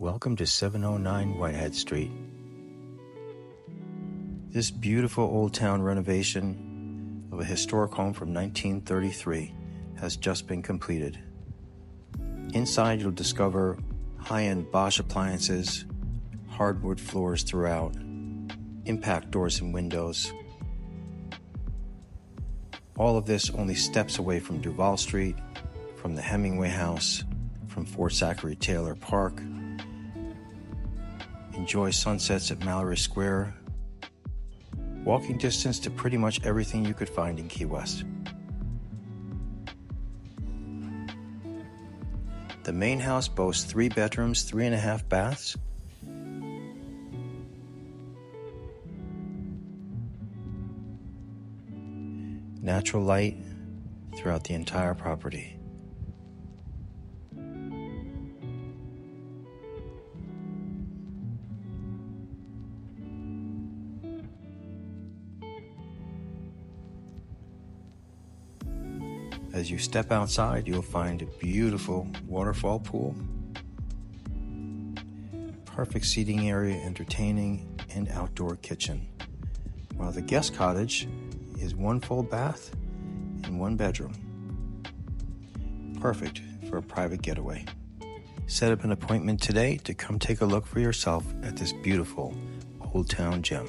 Welcome to 709 Whitehead Street. This beautiful old town renovation of a historic home from 1933 has just been completed. Inside you'll discover high-end Bosch appliances, hardwood floors throughout, impact doors and windows. All of this only steps away from Duval Street, from the Hemingway House, from Fort Zachary Taylor Park. Enjoy sunsets at Mallory Square. Walking distance to pretty much everything you could find in Key West. The main house boasts 3 bedrooms, 3.5 baths. Natural light throughout the entire property. As you step outside, you'll find a beautiful waterfall pool, perfect seating area, entertaining, and outdoor kitchen. While the guest cottage is 1 full bath and 1 bedroom. Perfect for a private getaway. Set up an appointment today to come take a look for yourself at this beautiful old town gem.